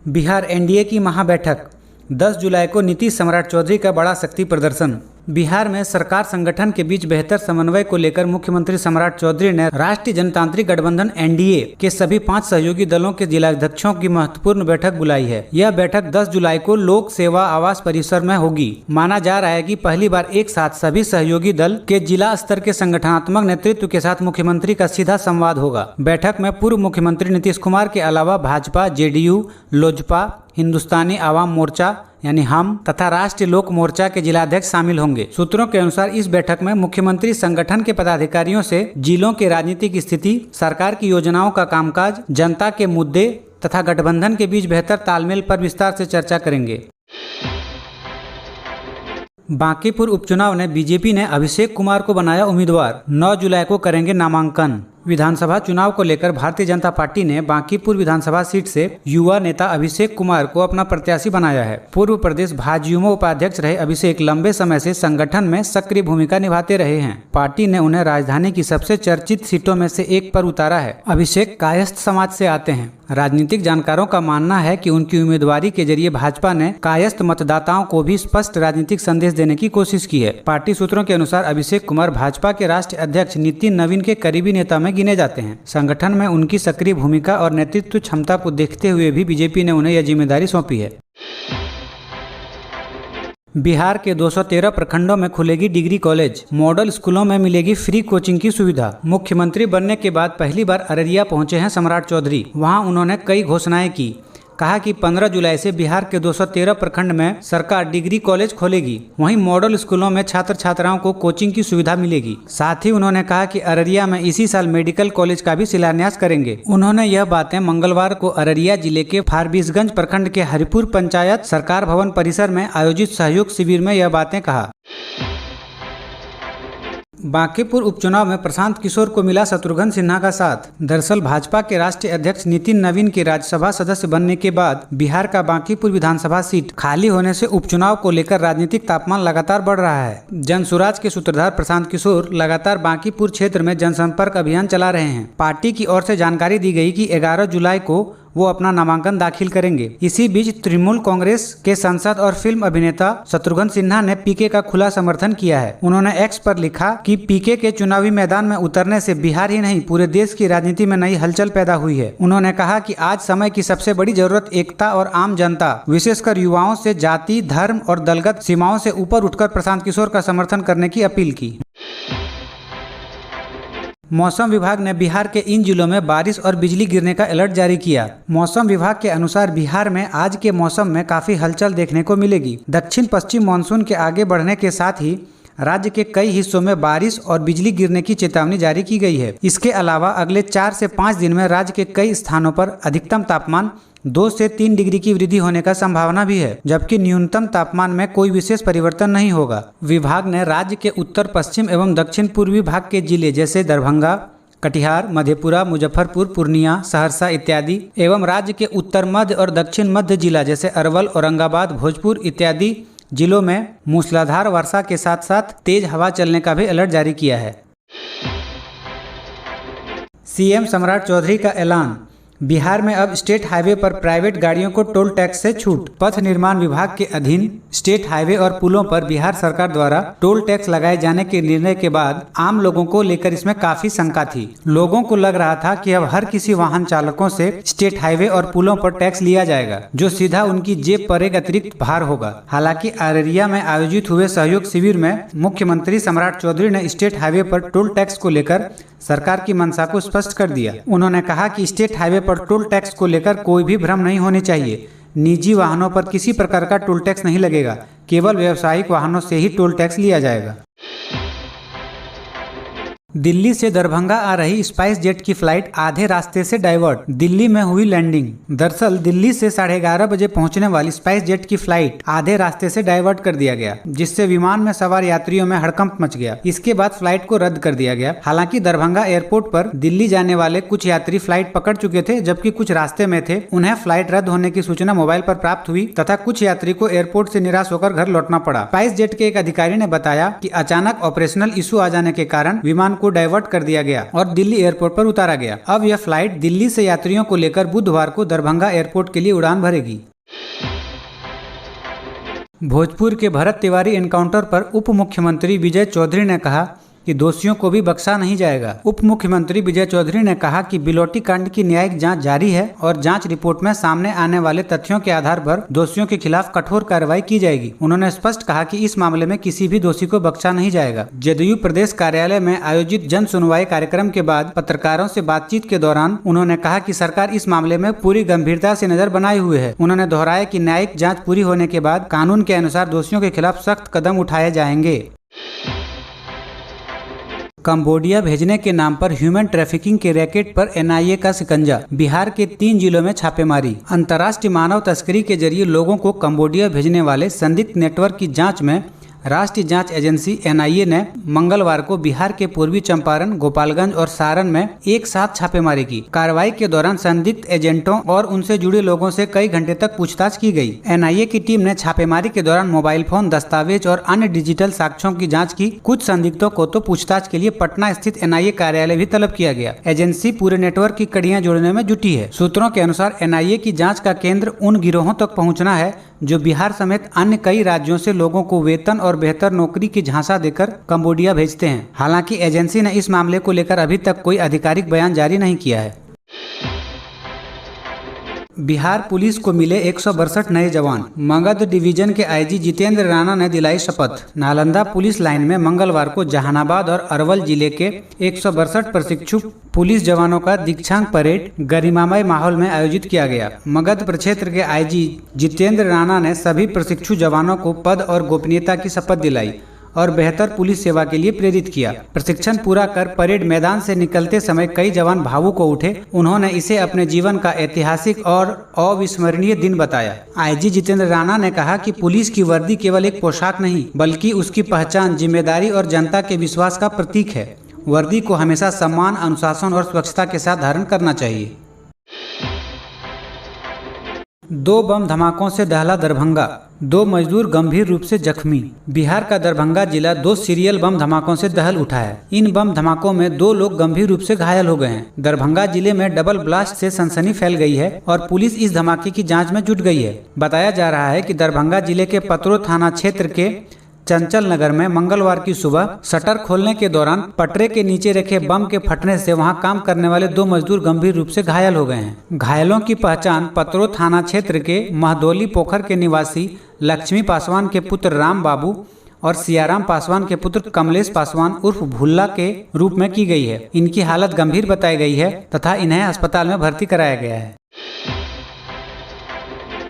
Bihar NDA की महाबैठक 10 जुलाई को नीतीश सम्राट चौधरी का बड़ा शक्ति प्रदर्शन। बिहार में सरकार संगठन के बीच बेहतर समन्वय को लेकर मुख्यमंत्री सम्राट चौधरी ने राष्ट्रीय जनतांत्रिक गठबंधन एनडीए के सभी 5 सहयोगी दलों के जिलाध्यक्षों की महत्वपूर्ण बैठक बुलाई है। यह बैठक 10 जुलाई को लोक सेवा आवास परिसर में होगी। माना जा रहा है कि पहली बार एक साथ सभी सहयोगी दल के जिला स्तर के संगठनात्मक नेतृत्व के साथ मुख्यमंत्री का सीधा संवाद होगा। बैठक में पूर्व मुख्यमंत्री नीतीश कुमार के अलावा भाजपा, जेडीयू, लोजपा, हिंदुस्तानी आवाम मोर्चा यानी हम तथा राष्ट्रीय लोक मोर्चा के जिलाध्यक्ष शामिल होंगे। सूत्रों के अनुसार इस बैठक में मुख्यमंत्री संगठन के पदाधिकारियों से जिलों के राजनीतिक स्थिति, सरकार की योजनाओं का कामकाज, जनता के मुद्दे तथा गठबंधन के बीच बेहतर तालमेल पर विस्तार से चर्चा करेंगे। बांकीपुर उपचुनाव ने बीजेपी ने अभिषेक कुमार को बनाया उम्मीदवार। 9 जुलाई को करेंगे नामांकन। विधानसभा चुनाव को लेकर भारतीय जनता पार्टी ने बांकीपुर विधानसभा सीट से युवा नेता अभिषेक कुमार को अपना प्रत्याशी बनाया है। पूर्व प्रदेश भाजयुमो उपाध्यक्ष रहे अभिषेक लंबे समय से संगठन में सक्रिय भूमिका निभाते रहे हैं। पार्टी ने उन्हें राजधानी की सबसे चर्चित सीटों में से एक पर उतारा है। अभिषेक कायस्थ समाज से आते हैं। राजनीतिक जानकारों का मानना है कि उनकी उम्मीदवारी के जरिए भाजपा ने कायस्थ मतदाताओं को भी स्पष्ट राजनीतिक संदेश देने की कोशिश की है। पार्टी सूत्रों के अनुसार अभिषेक कुमार भाजपा के राष्ट्रीय अध्यक्ष नितिन नवीन के करीबी नेता में गिने जाते हैं। संगठन में उनकी सक्रिय भूमिका और नेतृत्व क्षमता को देखते हुए भी बीजेपी ने उन्हें यह जिम्मेदारी सौंपी है। बिहार के 213 प्रखंडों में खुलेगी डिग्री कॉलेज। मॉडल स्कूलों में मिलेगी फ्री कोचिंग की सुविधा। मुख्यमंत्री बनने के बाद पहली बार अररिया पहुंचे हैं सम्राट चौधरी। वहां उन्होंने कई घोषणाएं की। कहा कि 15 जुलाई से बिहार के 213 प्रखंड में सरकार डिग्री कॉलेज खोलेगी। वहीं मॉडल स्कूलों में छात्र छात्राओं को कोचिंग की सुविधा मिलेगी। साथ ही उन्होंने कहा कि अररिया में इसी साल मेडिकल कॉलेज का भी शिलान्यास करेंगे। उन्होंने यह बातें मंगलवार को अररिया जिले के फारबिसगंज प्रखंड के हरिपुर पंचायत सरकार भवन परिसर में आयोजित सहयोग शिविर में यह बातें कहा। बांकीपुर उपचुनाव में प्रशांत किशोर को मिला शत्रुघ्न सिन्हा का साथ। दरअसल भाजपा के राष्ट्रीय अध्यक्ष नितिन नवीन के राज्यसभा सदस्य बनने के बाद बिहार का बांकीपुर विधानसभा सीट खाली होने से उपचुनाव को लेकर राजनीतिक तापमान लगातार बढ़ रहा है। जनसुराज के सूत्रधार प्रशांत किशोर लगातार बांकीपुर क्षेत्र में जनसंपर्क अभियान चला रहे हैं। पार्टी की ओर से जानकारी दी गई कि 11 जुलाई को वो अपना नामांकन दाखिल करेंगे। इसी बीच तृणमूल कांग्रेस के सांसद और फिल्म अभिनेता शत्रुघ्न सिन्हा ने पीके का खुला समर्थन किया है। उन्होंने एक्स पर लिखा कि पीके के चुनावी मैदान में उतरने से बिहार ही नहीं पूरे देश की राजनीति में नई हलचल पैदा हुई है। उन्होंने कहा कि आज समय की सबसे बड़ी जरूरत एकता और आम जनता विशेषकर युवाओं से जाति, धर्म और दलगत सीमाओं से ऊपर उठकर प्रशांत किशोर का समर्थन करने की अपील की। मौसम विभाग ने बिहार के इन जिलों में बारिश और बिजली गिरने का अलर्ट जारी किया। मौसम विभाग के अनुसार बिहार में आज के मौसम में काफी हलचल देखने को मिलेगी। दक्षिण पश्चिम मानसून के आगे बढ़ने के साथ ही राज्य के कई हिस्सों में बारिश और बिजली गिरने की चेतावनी जारी की गई है। इसके अलावा अगले 4 से 5 दिन में राज्य के कई स्थानों पर अधिकतम तापमान 2 से 3 डिग्री की वृद्धि होने का संभावना भी है, जबकि न्यूनतम तापमान में कोई विशेष परिवर्तन नहीं होगा। विभाग ने राज्य के उत्तर पश्चिम एवं दक्षिण पूर्वी भाग के जिले जैसे दरभंगा, कटिहार, मधेपुरा, मुजफ्फरपुर, पूर्णिया, सहरसा इत्यादि एवं राज्य के उत्तर मध्य और दक्षिण मध्य जिला जैसे अरवल, औरंगाबाद, भोजपुर इत्यादि जिलों में मूसलाधार वर्षा के साथ साथ तेज हवा चलने का भी अलर्ट जारी किया है। सीएम सम्राट चौधरी का ऐलान। बिहार में अब स्टेट हाईवे पर प्राइवेट गाड़ियों को टोल टैक्स से छूट। पथ निर्माण विभाग के अधीन स्टेट हाईवे और पुलों पर बिहार सरकार द्वारा टोल टैक्स लगाए जाने के निर्णय के बाद आम लोगों को लेकर इसमें काफी शंका थी। लोगों को लग रहा था कि अब हर किसी वाहन चालकों से स्टेट हाईवे और पुलों पर टैक्स लिया जाएगा, जो सीधा उनकी जेब पर एक अतिरिक्त भार होगा। हालांकि अररिया में आयोजित हुए सहयोग शिविर में मुख्यमंत्री सम्राट चौधरी ने स्टेट हाईवे पर टोल टैक्स को लेकर सरकार की मंशा को स्पष्ट कर दिया। उन्होंने कहा कि स्टेट हाईवे पर टोल टैक्स को लेकर कोई भी भ्रम नहीं होनी चाहिए। निजी वाहनों पर किसी प्रकार का टोल टैक्स नहीं लगेगा, केवल व्यावसायिक वाहनों से ही टोल टैक्स लिया जाएगा। दिल्ली से दरभंगा आ रही स्पाइस जेट की फ्लाइट आधे रास्ते से डाइवर्ट। दिल्ली में हुई लैंडिंग। दरअसल दिल्ली से 11:30 बजे पहुंचने वाली स्पाइस जेट की फ्लाइट आधे रास्ते से डाइवर्ट कर दिया गया, जिससे विमान में सवार यात्रियों में हड़कंप मच गया। इसके बाद फ्लाइट को रद्द कर दिया गया। हालांकि दरभंगा एयरपोर्ट पर दिल्ली जाने वाले कुछ यात्री फ्लाइट पकड़ चुके थे, जबकि कुछ रास्ते में थे। उन्हें फ्लाइट रद्द होने की सूचना मोबाइल पर प्राप्त हुई तथा कुछ यात्री को एयरपोर्ट से निराश होकर घर लौटना पड़ा। स्पाइस जेट के एक अधिकारी ने बताया कि अचानक ऑपरेशनल इशू आ जाने के कारण विमान को डाइवर्ट कर दिया गया और दिल्ली एयरपोर्ट पर उतारा गया। अब यह फ्लाइट दिल्ली से यात्रियों को लेकर बुधवार को दरभंगा एयरपोर्ट के लिए उड़ान भरेगी। भोजपुर के भरत तिवारी एनकाउंटर पर उप मुख्यमंत्री विजय चौधरी ने कहा कि दोषियों को भी बख्शा नहीं जाएगा। उप मुख्यमंत्री विजय चौधरी ने कहा कि बिलोटी कांड की न्यायिक जांच जारी है और जांच रिपोर्ट में सामने आने वाले तथ्यों के आधार पर दोषियों के खिलाफ कठोर कार्रवाई की जाएगी। उन्होंने स्पष्ट कहा कि इस मामले में किसी भी दोषी को बख्शा नहीं जाएगा। जदयू प्रदेश कार्यालय में आयोजित जन सुनवाई कार्यक्रम के बाद पत्रकारों से बातचीत के दौरान उन्होंने कहा कि सरकार इस मामले में पूरी गंभीरता से नजर बनाए हुए है। उन्होंने दोहराया कि न्यायिक जाँच पूरी होने के बाद कानून के अनुसार दोषियों के खिलाफ सख्त कदम उठाए जाएंगे। कंबोडिया भेजने के नाम पर ह्यूमन ट्रैफिकिंग के रैकेट पर एनआईए का शिकंजा। बिहार के 3 जिलों में छापेमारी। अंतर्राष्ट्रीय मानव तस्करी के जरिए लोगों को कंबोडिया भेजने वाले संदिग्ध नेटवर्क की जांच में राष्ट्रीय जांच एजेंसी एनआईए ने मंगलवार को बिहार के पूर्वी चंपारण, गोपालगंज और सारण में एक साथ छापेमारी की। कार्रवाई के दौरान संदिग्ध एजेंटों और उनसे जुड़े लोगों से कई घंटे तक पूछताछ की गई। एनआईए की टीम ने छापेमारी के दौरान मोबाइल फोन, दस्तावेज और अन्य डिजिटल साक्ष्यों की जाँच की। कुछ संदिग्धों को तो पूछताछ के लिए पटना स्थित एनआईए कार्यालय भी तलब किया गया। एजेंसी पूरे नेटवर्क की कड़ियां जोड़ने में जुटी है। सूत्रों के अनुसार एनआईए की जाँच का केंद्र उन गिरोहों तक पहुँचना है जो बिहार समेत अन्य कई राज्यों से लोगों को वेतन और बेहतर नौकरी की झांसा देकर कंबोडिया भेजते हैं। हालांकि एजेंसी ने इस मामले को लेकर अभी तक कोई आधिकारिक बयान जारी नहीं किया है। बिहार पुलिस को मिले 162 नए जवान। मगध डिवीजन के आईजी जितेंद्र राणा ने दिलाई शपथ। नालंदा पुलिस लाइन में मंगलवार को जहानाबाद और अरवल जिले के 162 प्रशिक्षु पुलिस जवानों का दीक्षांत परेड गरिमामय माहौल में आयोजित किया गया। मगध प्रक्षेत्र के आईजी जितेंद्र राणा ने सभी प्रशिक्षु जवानों को पद और गोपनीयता की शपथ दिलाई और बेहतर पुलिस सेवा के लिए प्रेरित किया। प्रशिक्षण पूरा कर परेड मैदान से निकलते समय कई जवान भावुक हो उठे। उन्होंने इसे अपने जीवन का ऐतिहासिक और अविस्मरणीय दिन बताया। आईजी जितेंद्र राणा ने कहा कि पुलिस की वर्दी केवल एक पोशाक नहीं, बल्कि उसकी पहचान, जिम्मेदारी और जनता के विश्वास का प्रतीक है। वर्दी को हमेशा सम्मान, अनुशासन और स्वच्छता के साथ धारण करना चाहिए। 2 बम धमाकों से दहला दरभंगा। 2 मजदूर गंभीर रूप से जख्मी। बिहार का दरभंगा जिला 2 सीरियल बम धमाकों से दहल उठा है। इन बम धमाकों में 2 लोग गंभीर रूप से घायल हो गए हैं। दरभंगा जिले में डबल ब्लास्ट से सनसनी फैल गई है और पुलिस इस धमाके की जांच में जुट गई है। बताया जा रहा है कि दरभंगा जिले के पतरो थाना क्षेत्र के चंचल नगर में मंगलवार की सुबह शटर खोलने के दौरान पटरे के नीचे रखे बम के फटने से वहां काम करने वाले 2 मजदूर गंभीर रूप से घायल हो गए हैं। घायलों की पहचान पतरो थाना क्षेत्र के महदौली पोखर के निवासी लक्ष्मी पासवान के पुत्र राम बाबू और सियाराम पासवान के पुत्र कमलेश पासवान उर्फ भुल्ला के रूप में की गई है। इनकी हालत गंभीर बताई गई है तथा इन्हें अस्पताल में भर्ती कराया गया है।